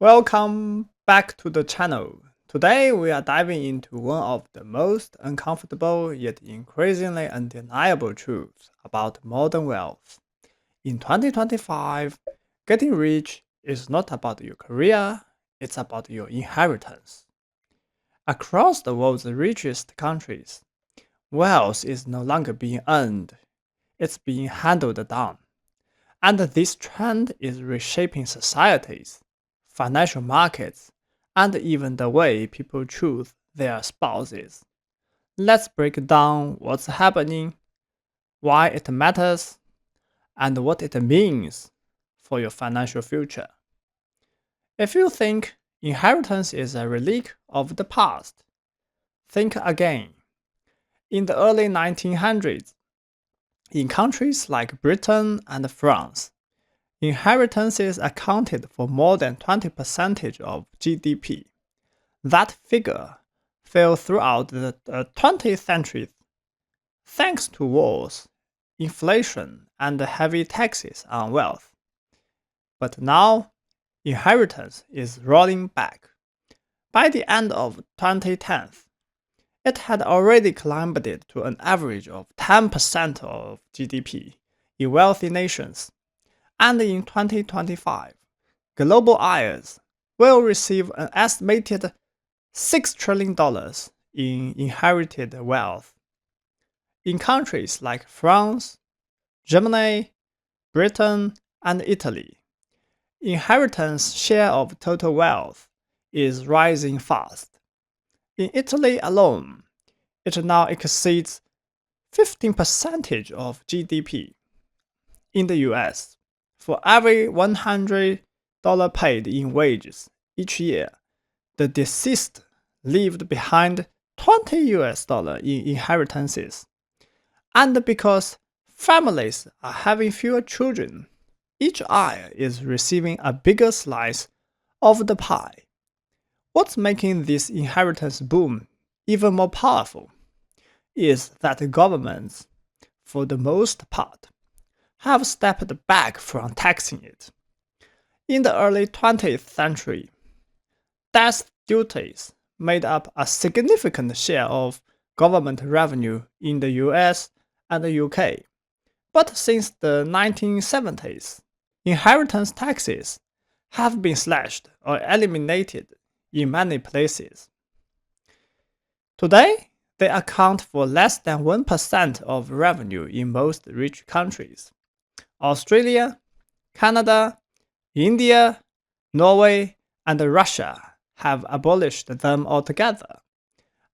Welcome back to the channel. Today we are diving into one of the most uncomfortable yet increasingly undeniable truths about modern wealth. In 2025, getting rich is not about your career, it's about your inheritance. Across the world's richest countries, wealth is no longer being earned, it's being handed down. And this trend is reshaping societies, financial markets, and even the way people choose their spouses. Let's break down what's happening, why it matters, and what it means for your financial future. If you think inheritance is a relic of the past, think again. In the early 1900s, in countries like Britain and France, inheritances accounted for more than 20% of GDP. That figure fell throughout the 20th century thanks to wars, inflation, and heavy taxes on wealth. But now, inheritance is rolling back. By the end of 2010, it had already climbed it to an average of 10% of GDP in wealthy nations. And in 2025, global heirs will receive an estimated $6 trillion in inherited wealth. In countries like France, Germany, Britain, and Italy, inheritance share of total wealth is rising fast. In Italy alone, it now exceeds 15% of GDP. In the US, for every $100 paid in wages each year, the deceased leaved behind $20 in inheritances. And because families are having fewer children, each heir is receiving a bigger slice of the pie. What's making this inheritance boom even more powerful is that governments, for the most part, have stepped back from taxing it. In the early 20th century, death duties made up a significant share of government revenue in the US and the UK. But since the 1970s, inheritance taxes have been slashed or eliminated in many places. Today, they account for less than 1% of revenue in most rich countries. Australia, Canada, India, Norway, and Russia have abolished them altogether,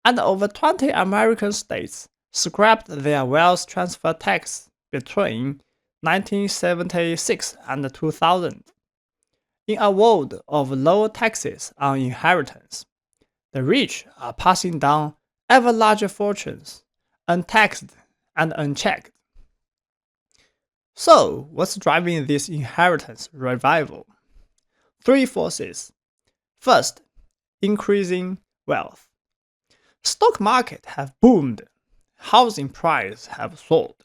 and over 20 American states scrapped their wealth transfer tax between 1976 and 2000. In a world of low taxes on inheritance, the rich are passing down ever larger fortunes, untaxed and unchecked. So, what's driving this inheritance revival? Three forces. First, increasing wealth. Stock market have boomed, housing prices have soared,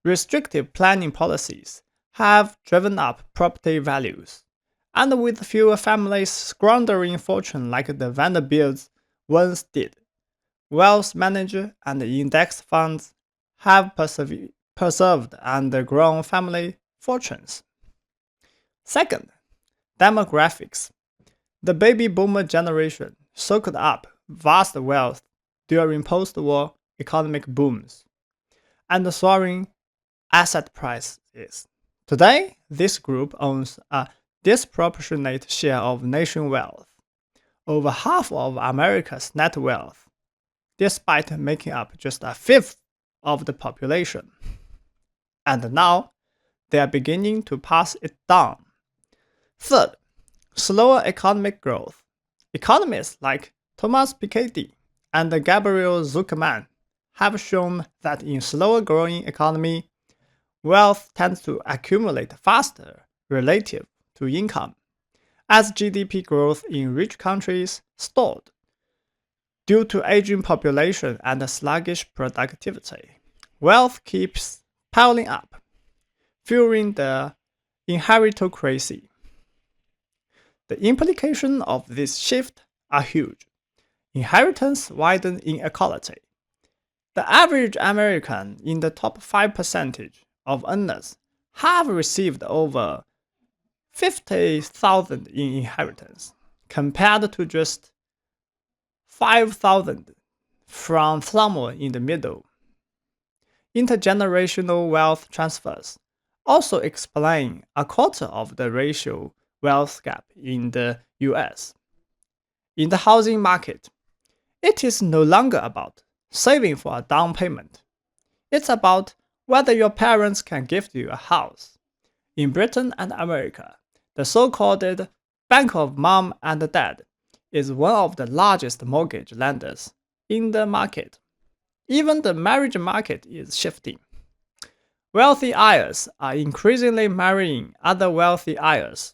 restrictive planning policies have driven up property values, and with fewer families squandering fortune like the Vanderbilts once did, wealth managers and index funds have preserved and grown family fortunes. Second, demographics. The baby boomer generation soaked up vast wealth during post-war economic booms and soaring asset prices. Today, this group owns a disproportionate share of nation wealth, over half of America's net wealth, despite making up just a fifth of the population. And now, they are beginning to pass it down. Third, slower economic growth. Economists like Thomas Piketty and Gabriel Zuckerman have shown that in slower growing economy, wealth tends to accumulate faster relative to income, as GDP growth in rich countries stalled due to aging population and sluggish productivity. Wealth keeps piling up, fueling the inheritocracy. The implications of this shift are huge. Inheritance widen inequality. The average American in the top 5% of earners have received over 50,000 in inheritance, compared to just 5,000 from somewhere in the middle. Intergenerational wealth transfers also explain a quarter of the racial wealth gap in the US. In the housing market, it is no longer about saving for a down payment. It's about whether your parents can gift you a house. In Britain and America, the so-called Bank of Mom and Dad is one of the largest mortgage lenders in the market. Even the marriage market is shifting. Wealthy heirs are increasingly marrying other wealthy heirs.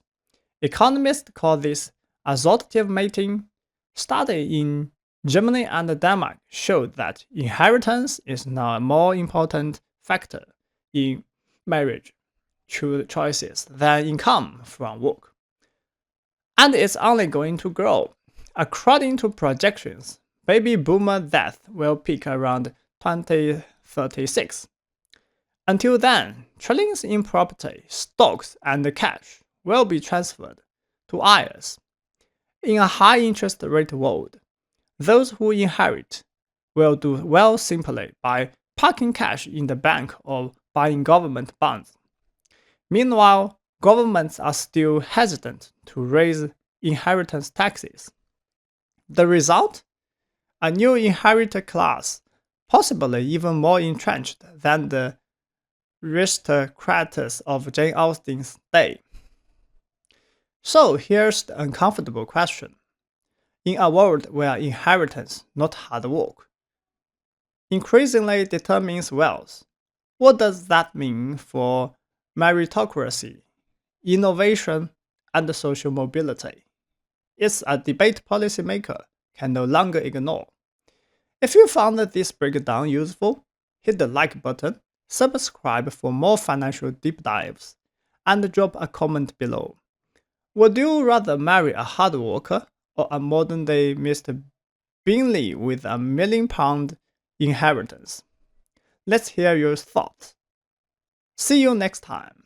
Economists call this assortative mating. Studies in Germany and Denmark showed that inheritance is now a more important factor in marriage choices than income from work. And it's only going to grow. According to projections, baby boomer death will peak around 2036. Until then, trillions in property, stocks, and cash will be transferred to heirs. In a high interest rate world, those who inherit will do well simply by parking cash in the bank or buying government bonds. Meanwhile, governments are still hesitant to raise inheritance taxes. The result? A new inheritor class, possibly even more entrenched than the aristocrats of Jane Austen's day. So here's the uncomfortable question. In a world where inheritance, not hard work, increasingly determines wealth, what does that mean for meritocracy, innovation, and social mobility? It's a debate policymaker can no longer ignore. If you found this breakdown useful, hit the like button, subscribe for more financial deep dives, and drop a comment below. Would you rather marry a hard worker or a modern-day Mr. Bingley with a £1 million inheritance? Let's hear your thoughts. See you next time.